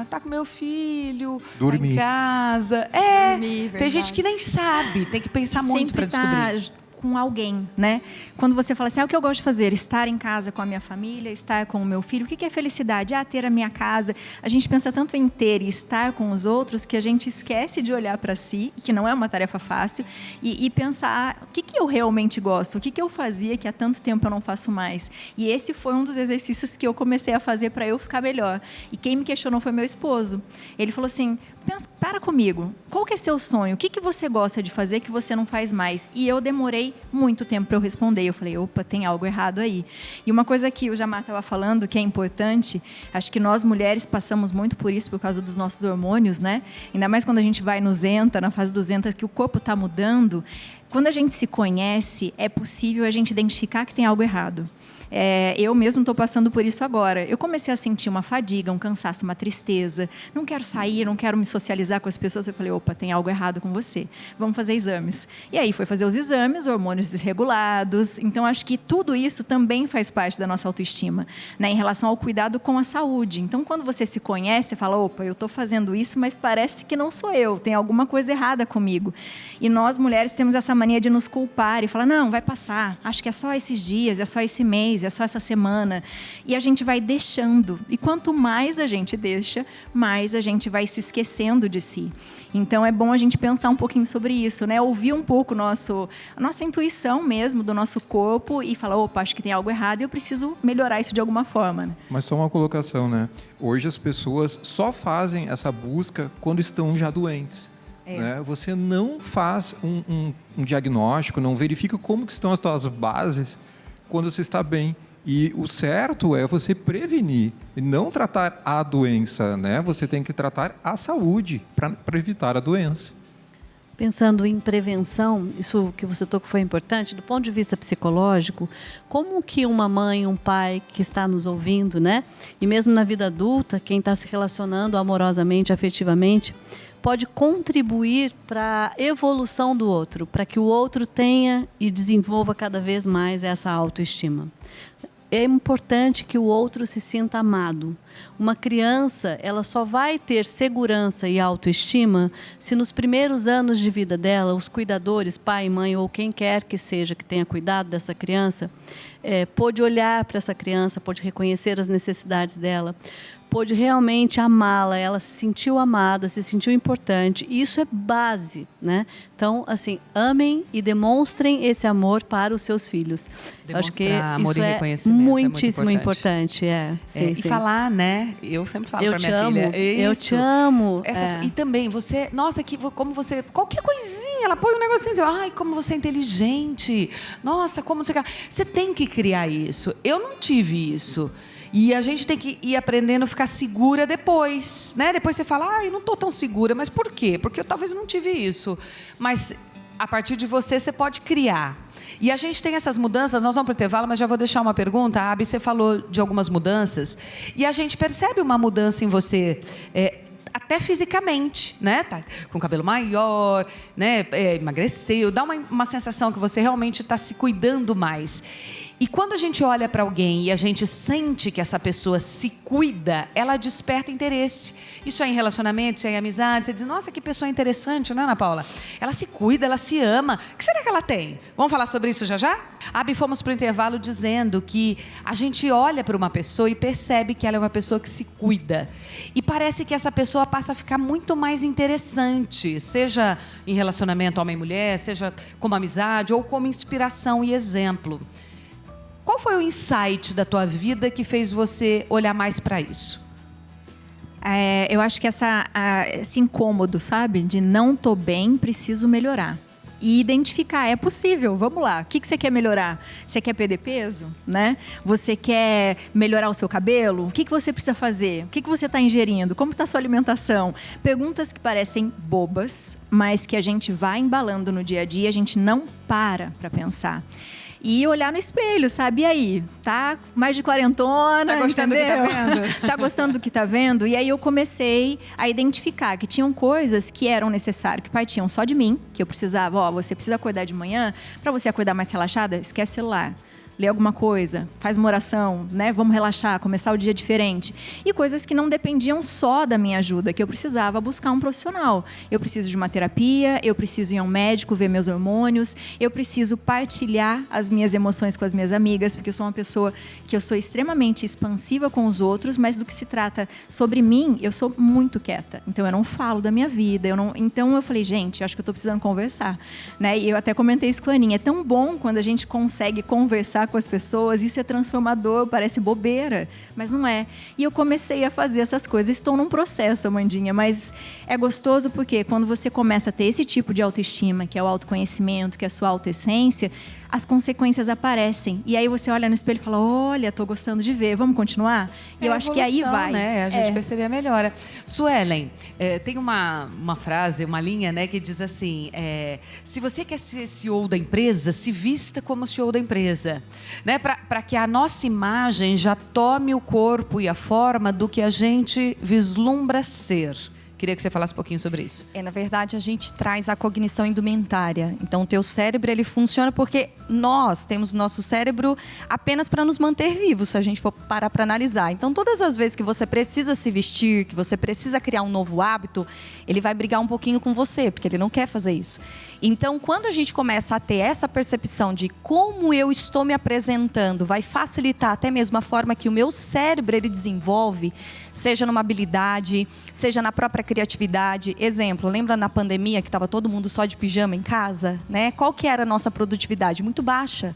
tá com meu filho, Dormir. Tá em casa. Dormir, Tem gente que nem sabe, tem que pensar muito para descobrir. Com alguém, né? Quando você fala assim, o que eu gosto de fazer? Estar em casa com a minha família, estar com o meu filho. O que é felicidade? Ter a minha casa. A gente pensa tanto em ter e estar com os outros que a gente esquece de olhar para si, que não é uma tarefa fácil, e pensar o que eu realmente gosto, o que eu fazia que há tanto tempo eu não faço mais. E esse foi um dos exercícios que eu comecei a fazer para eu ficar melhor. E quem me questionou foi meu esposo. Ele falou assim, para comigo, qual que é seu sonho? O que você gosta de fazer que você não faz mais? E eu demorei muito tempo para eu responder. Eu falei, opa, tem algo errado aí. E uma coisa que o Jamar estava falando, que é importante, acho que nós mulheres passamos muito por isso, por causa dos nossos hormônios, né? Ainda mais quando a gente vai no Zenta, na fase do Zenta, que o corpo está mudando. Quando a gente se conhece, é possível a gente identificar que tem algo errado. Eu mesmo estou passando por isso agora. Eu comecei a sentir uma fadiga, um cansaço, uma tristeza. Não quero sair, não quero me socializar com as pessoas. Eu falei, opa, tem algo errado com você. Vamos fazer exames. E aí foi fazer os exames, hormônios desregulados. Então, acho que tudo isso também faz parte da nossa autoestima, né, em relação ao cuidado com a saúde. Então, quando você se conhece, você fala, opa, eu estou fazendo isso, mas parece que não sou eu. Tem alguma coisa errada comigo. E nós, mulheres, temos essa mania de nos culpar e falar, não, vai passar. Acho que é só esses dias, é só esse mês, é só essa semana. E a gente vai deixando. E quanto mais a gente deixa, mais a gente vai se esquecendo de si. Então, é bom a gente pensar um pouquinho sobre isso, né? Ouvir um pouco a nossa intuição mesmo, do nosso corpo, e falar, opa, acho que tem algo errado e eu preciso melhorar isso de alguma forma. Né? Mas só uma colocação, né? Hoje as pessoas só fazem essa busca quando estão já doentes. Né? Você não faz um diagnóstico, não verifica como que estão as suas bases quando você está bem. E o certo é você prevenir e não tratar a doença, né? Você tem que tratar a saúde para evitar a doença. Pensando em prevenção, isso que você tocou foi importante, do ponto de vista psicológico, como que uma mãe, um pai que está nos ouvindo, né? E mesmo na vida adulta, quem está se relacionando amorosamente, afetivamente, pode contribuir para a evolução do outro, para que o outro tenha e desenvolva cada vez mais essa autoestima. É importante que o outro se sinta amado. Uma criança, ela só vai ter segurança e autoestima se nos primeiros anos de vida dela, os cuidadores, pai, mãe ou quem quer que seja que tenha cuidado dessa criança, pôde olhar para essa criança, pôde reconhecer as necessidades dela, pôde realmente amá-la, ela se sentiu amada, se sentiu importante. E isso é base, né? Então, assim, amem e demonstrem esse amor para os seus filhos. Acho que amor isso e é reconhecimento muitíssimo importante. Sim. E falar, né? Eu sempre falo para minha filha. Eu te amo. E também, você... Nossa, como você... Qualquer coisinha, ela põe um negocinho assim. Ai, como você é inteligente. Nossa, como você... Você tem que criar isso. Eu não tive isso. E a gente tem que ir aprendendo a ficar segura depois, né? Depois você fala, eu não estou tão segura. Mas por quê? Porque eu talvez não tive isso. Mas a partir de você pode criar. E a gente tem essas mudanças, nós vamos para o intervalo, mas já vou deixar uma pergunta. A Abi, você falou de algumas mudanças. E a gente percebe uma mudança em você... até fisicamente, né? Tá com cabelo maior, né? Emagreceu, dá uma sensação que você realmente está se cuidando mais. E quando a gente olha para alguém e a gente sente que essa pessoa se cuida, ela desperta interesse. Isso é em relacionamento, isso é em amizade. Você diz, nossa, que pessoa interessante, não é, Ana Paula? Ela se cuida, ela se ama. O que será que ela tem? Vamos falar sobre isso já já? Abi, fomos para o intervalo dizendo que a gente olha para uma pessoa e percebe que ela é uma pessoa que se cuida. E parece que essa pessoa passa a ficar muito mais interessante, seja em relacionamento homem-mulher, seja como amizade ou como inspiração e exemplo. Qual foi o insight da tua vida que fez você olhar mais para isso? Eu acho que esse incômodo, sabe? De não tô bem, preciso melhorar. E identificar, é possível, vamos lá. O que você quer melhorar? Você quer perder peso, né? Você quer melhorar o seu cabelo? O que você precisa fazer? O que você está ingerindo? Como está a sua alimentação? Perguntas que parecem bobas, mas que a gente vai embalando no dia a dia, a gente não para pensar. E olhar no espelho, sabe? E aí? Tá mais de quarentona, tá gostando entendeu? do que tá vendo? Tá gostando do que tá vendo? E aí eu comecei a identificar que tinham coisas que eram necessárias, que partiam só de mim, que eu precisava, você precisa acordar de manhã, para você acordar mais relaxada, esquece o celular. Lê alguma coisa, faz uma oração, né? Vamos relaxar, começar o dia diferente. E coisas que não dependiam só da minha ajuda, que eu precisava buscar um profissional. Eu preciso de uma terapia, eu preciso ir a um médico ver meus hormônios, eu preciso partilhar as minhas emoções com as minhas amigas, porque eu sou uma pessoa que eu sou extremamente expansiva com os outros, mas do que se trata sobre mim, eu sou muito quieta. Então eu não falo da minha vida, então eu falei, gente, acho que eu estou precisando conversar, né? E eu até comentei isso com a Aninha, é tão bom quando a gente consegue conversar com as pessoas, isso é transformador, parece bobeira, mas não é. E eu comecei a fazer essas coisas. Estou num processo, Amandinha, mas é gostoso porque quando você começa a ter esse tipo de autoestima, que é o autoconhecimento, que é a sua autoessência, as consequências aparecem. E aí você olha no espelho e fala, olha, tô gostando de ver, vamos continuar? E eu acho que aí vai. Né? A gente perceber a melhora. Suelen, tem uma frase, uma linha, né, que diz assim, se você quer ser CEO da empresa, se vista como CEO da empresa. Né? Para que a nossa imagem já tome o corpo e a forma do que a gente vislumbra ser. Queria que você falasse um pouquinho sobre isso. Na verdade, a gente traz a cognição indumentária. Então, o teu cérebro, ele funciona porque nós temos o nosso cérebro apenas para nos manter vivos, se a gente for parar para analisar. Então, todas as vezes que você precisa se vestir, que você precisa criar um novo hábito, ele vai brigar um pouquinho com você, porque ele não quer fazer isso. Então, quando a gente começa a ter essa percepção de como eu estou me apresentando, vai facilitar até mesmo a forma que o meu cérebro ele desenvolve, seja numa habilidade, seja na própria criatividade. Exemplo, lembra na pandemia que estava todo mundo só de pijama em casa, né? Qual que era a nossa produtividade? Muito baixa.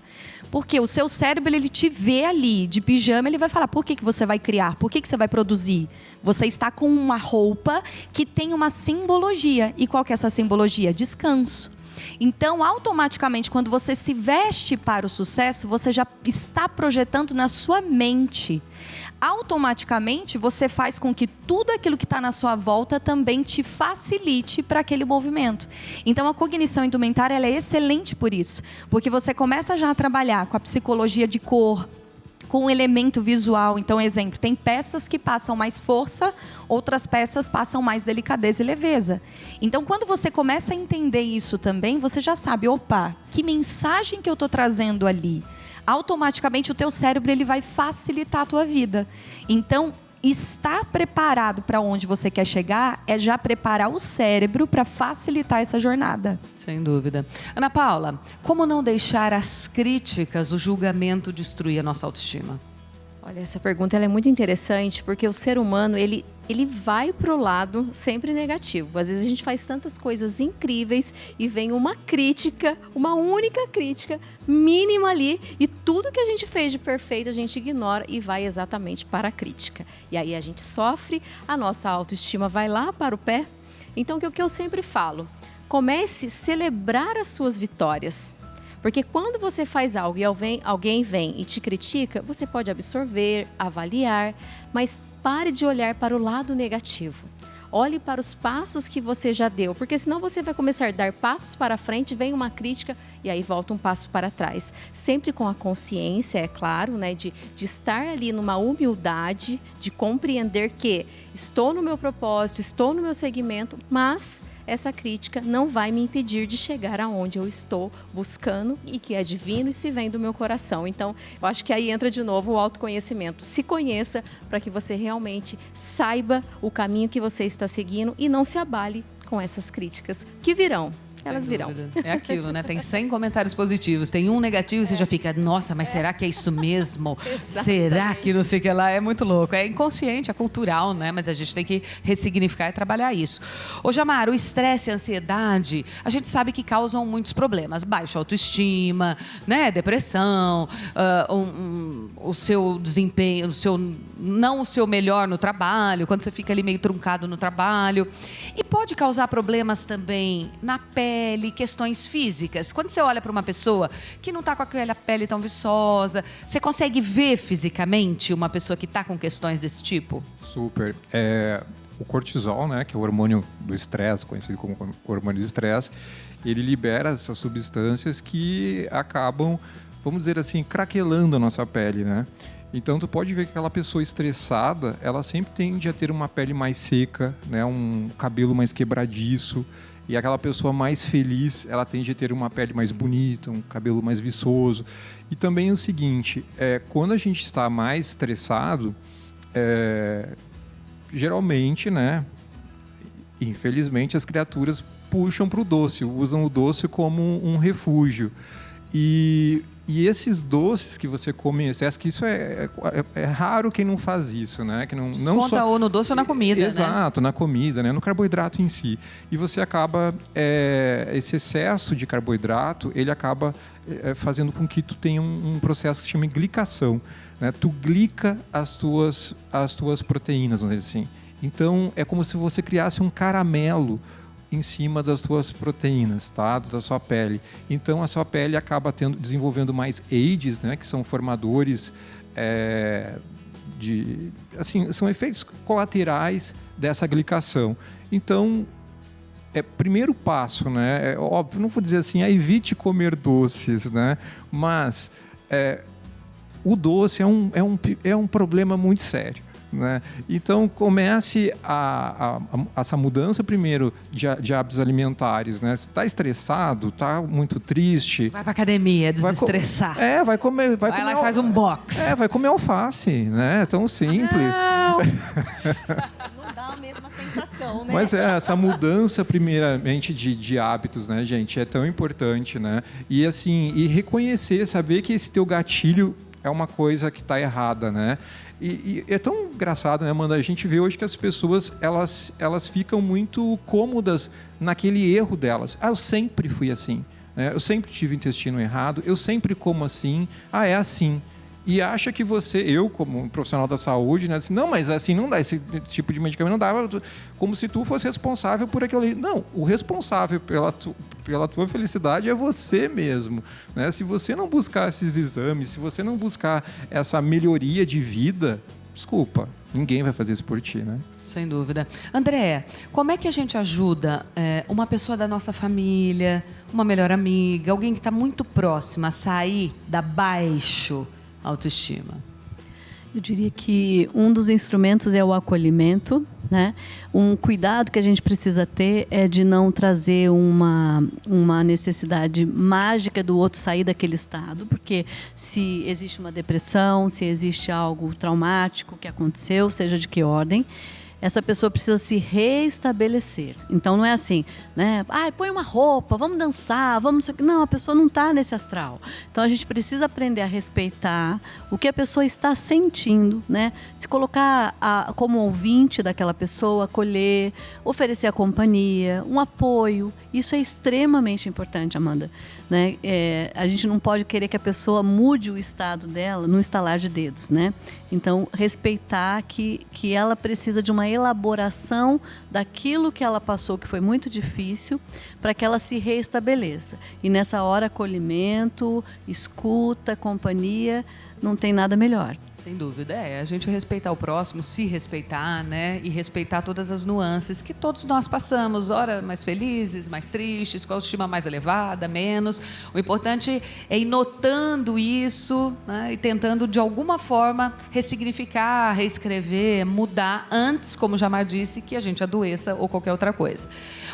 Porque o seu cérebro, ele te vê ali de pijama, ele vai falar, por que você vai criar? Por que você vai produzir? Você está com uma roupa que tem uma simbologia. E qual que é essa simbologia? Descanso. Então, automaticamente, quando você se veste para o sucesso, você já está projetando na sua mente. Automaticamente, você faz com que tudo aquilo que está na sua volta também te facilite para aquele movimento. Então, a cognição indumentária ela é excelente por isso. Porque você começa já a trabalhar com a psicologia de cor, com o elemento visual. Então, exemplo, tem peças que passam mais força, outras peças passam mais delicadeza e leveza. Então, quando você começa a entender isso também, você já sabe, opa, que mensagem que eu estou trazendo ali? Automaticamente o teu cérebro ele vai facilitar a tua vida. Então, estar preparado para onde você quer chegar é já preparar o cérebro para facilitar essa jornada. Sem dúvida. Ana Paula, como não deixar as críticas, o julgamento destruir a nossa autoestima? Olha, essa pergunta ela é muito interessante porque o ser humano, ele vai pro lado sempre negativo. Às vezes a gente faz tantas coisas incríveis e vem uma crítica, uma única crítica mínima ali e tudo que a gente fez de perfeito a gente ignora e vai exatamente para a crítica. E aí a gente sofre, a nossa autoestima vai lá para o pé. Então, o que eu sempre falo, comece a celebrar as suas vitórias. Porque quando você faz algo e alguém vem e te critica, você pode absorver, avaliar, mas pare de olhar para o lado negativo. Olhe para os passos que você já deu, porque senão você vai começar a dar passos para frente, vem uma crítica e aí volta um passo para trás. Sempre com a consciência, é claro, né, de estar ali numa humildade, de compreender que estou no meu propósito, estou no meu segmento, mas essa crítica não vai me impedir de chegar aonde eu estou buscando e que é divino e se vem do meu coração. Então, eu acho que aí entra de novo o autoconhecimento. Se conheça para que você realmente saiba o caminho que você está seguindo e não se abale com essas críticas que virão. Elas virão. É aquilo, né? Tem 100 comentários positivos, tem um negativo e você já fica, nossa, mas será que é isso mesmo? Será que não sei o que lá? É muito louco. É inconsciente, é cultural, né? Mas a gente tem que ressignificar e trabalhar isso. Ô, Jamar, o estresse e a ansiedade, a gente sabe que causam muitos problemas. Baixa autoestima, né? Depressão, o seu desempenho, não o seu melhor no trabalho, quando você fica ali meio truncado no trabalho. E pode causar problemas também na pele, questões físicas. Quando você olha para uma pessoa que não está com aquela pele tão viçosa, você consegue ver fisicamente uma pessoa que está com questões desse tipo? Super. O cortisol, né, que é o hormônio do estresse, conhecido como hormônio do estresse, ele libera essas substâncias que acabam, vamos dizer assim, craquelando a nossa pele, né? Então, tu pode ver que aquela pessoa estressada, ela sempre tende a ter uma pele mais seca, né, um cabelo mais quebradiço. E aquela pessoa mais feliz, ela tende a ter uma pele mais bonita, um cabelo mais viçoso. E também o seguinte, quando a gente está mais estressado, geralmente, né, infelizmente, as criaturas puxam para o doce, usam o doce como um refúgio. E esses doces que você come em excesso, que isso é raro quem não faz isso, né? Que não só ou no doce ou na comida, exato, né? Na comida, né? No carboidrato em si. E você acaba, esse excesso de carboidrato, ele acaba fazendo com que tu tenha um processo que se chama glicação, né? Tu glica as tuas proteínas, vamos dizer assim. Então, é como se você criasse um caramelo em cima das tuas proteínas, tá? Da sua pele. Então, a sua pele acaba desenvolvendo mais AIDS, né? Que são formadores são efeitos colaterais dessa glicação. Então, primeiro passo, né? Óbvio, não vou dizer assim, evite comer doces, né? Mas o doce é um problema muito sério, né? Então, comece essa mudança primeiro de hábitos alimentares, né? Se está estressado, está muito triste... Vai para academia, desestressar. Vai comer... Vai lá e faz um box. Vai comer alface, né? É tão simples. Não dá a mesma sensação, né? Mas essa mudança, primeiramente, de hábitos, né, gente? É tão importante, né? E, assim, reconhecer, saber que esse teu gatilho é uma coisa que está errada, né? E é tão engraçado, né, Amanda? A gente vê hoje que as pessoas, elas ficam muito cômodas naquele erro delas. Eu sempre fui assim, né? Eu sempre tive intestino errado, eu sempre como assim, é assim. E acha que eu como um profissional da saúde, né, assim, não, mas assim não dá, esse tipo de medicamento não dá, como se tu fosse responsável por aquilo ali. Não, o responsável pela tua felicidade é você mesmo, né? Se você não buscar esses exames, se você não buscar essa melhoria de vida, desculpa, ninguém vai fazer isso por ti, né? Sem dúvida. André, como é que a gente ajuda uma pessoa da nossa família, uma melhor amiga, alguém que está muito próxima a sair da baixo autoestima? Eu diria que um dos instrumentos é o acolhimento, né? Um cuidado que a gente precisa ter é de não trazer uma necessidade mágica do outro sair daquele estado, porque se existe uma depressão, se existe algo traumático que aconteceu, seja de que ordem, essa pessoa precisa se reestabelecer. Então, não é assim, né? Põe uma roupa, vamos dançar, vamos... Não, a pessoa não está nesse astral. Então, a gente precisa aprender a respeitar o que a pessoa está sentindo, né? Se colocar como ouvinte daquela pessoa, acolher, oferecer a companhia, um apoio. Isso é extremamente importante, Amanda, né? A gente não pode querer que a pessoa mude o estado dela num estalar de dedos, né? Então, respeitar que ela precisa de uma elaboração daquilo que ela passou, que foi muito difícil, para que ela se reestabeleça. E nessa hora, acolhimento, escuta, companhia, não tem nada melhor. Sem dúvida, a gente respeitar o próximo, se respeitar, né? E respeitar todas as nuances que todos nós passamos, ora mais felizes, mais tristes, com a autoestima mais elevada, menos. O importante é ir notando isso, né? E tentando, de alguma forma, ressignificar, reescrever, mudar, antes, como o Jamar disse, que a gente adoeça ou qualquer outra coisa.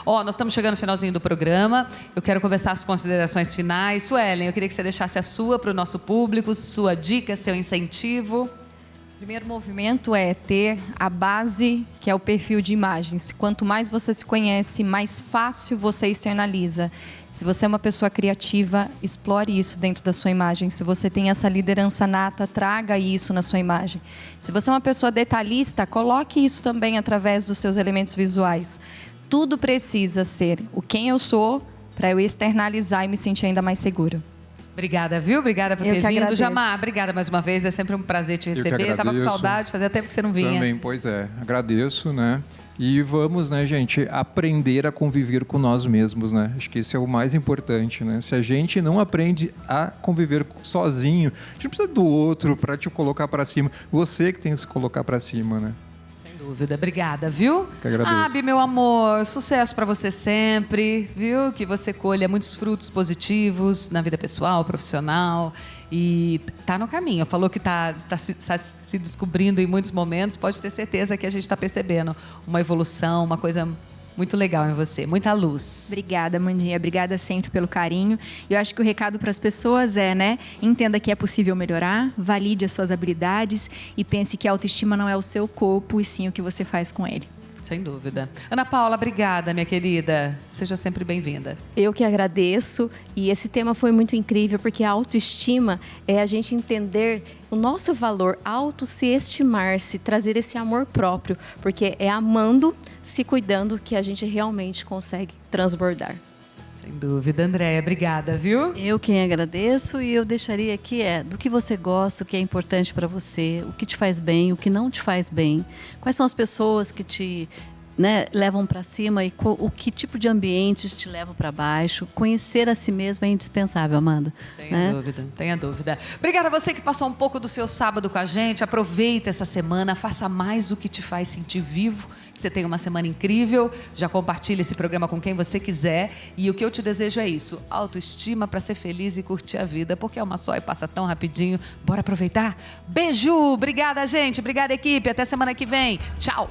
Nós estamos chegando no finalzinho do programa, eu quero começar as considerações finais. Suelen, eu queria que você deixasse a sua para o nosso público, sua dica, seu incentivo. O primeiro movimento é ter a base, que é o perfil de imagens. Quanto mais você se conhece, mais fácil você externaliza. Se você é uma pessoa criativa, explore isso dentro da sua imagem. Se você tem essa liderança nata, traga isso na sua imagem. Se você é uma pessoa detalhista, coloque isso também através dos seus elementos visuais. Tudo precisa ser o quem eu sou para eu externalizar e me sentir ainda mais seguro. Obrigada, viu? Obrigada por ter vindo. Agradeço. Jamar, obrigada mais uma vez. É sempre um prazer te receber. Tava com saudade, fazia tempo que você não vinha. Também, pois é. Agradeço, né? E vamos, né, gente, aprender a conviver com nós mesmos, né? Acho que isso é o mais importante, né? Se a gente não aprende a conviver sozinho, a gente não precisa do outro para te colocar para cima. Você que tem que se colocar para cima, né? Dúvida. Obrigada, viu? Que agradeço. Abi, meu amor, sucesso para você sempre, viu? Que você colha muitos frutos positivos na vida pessoal, profissional, e tá no caminho. Falou que tá se descobrindo em muitos momentos, pode ter certeza que a gente está percebendo uma evolução, uma coisa muito legal em você, muita luz. Obrigada, Mandinha. Obrigada sempre pelo carinho. Eu acho que o recado para as pessoas é, né? Entenda que é possível melhorar, valide as suas habilidades e pense que a autoestima não é o seu corpo, e sim o que você faz com ele. Sem dúvida. Ana Paula, obrigada, minha querida. Seja sempre bem-vinda. Eu que agradeço, e esse tema foi muito incrível, porque a autoestima é a gente entender o nosso valor, auto se estimar-se, trazer esse amor próprio, porque é amando, se cuidando, que a gente realmente consegue transbordar. Sem dúvida. Andréia, obrigada, viu? Eu quem agradeço, e eu deixaria aqui do que você gosta, o que é importante para você, o que te faz bem, o que não te faz bem, quais são as pessoas que te levam para cima e o que tipo de ambientes te levam para baixo. Conhecer a si mesmo é indispensável, Amanda. Tenha dúvida, tenha dúvida. Obrigada a você que passou um pouco do seu sábado com a gente. Aproveita essa semana, faça mais o que te faz sentir vivo. Que você tenha uma semana incrível. Já compartilhe esse programa com quem você quiser. E o que eu te desejo é isso: autoestima para ser feliz e curtir a vida, porque é uma só e passa tão rapidinho. Bora aproveitar? Beijo! Obrigada, gente. Obrigada, equipe. Até semana que vem. Tchau!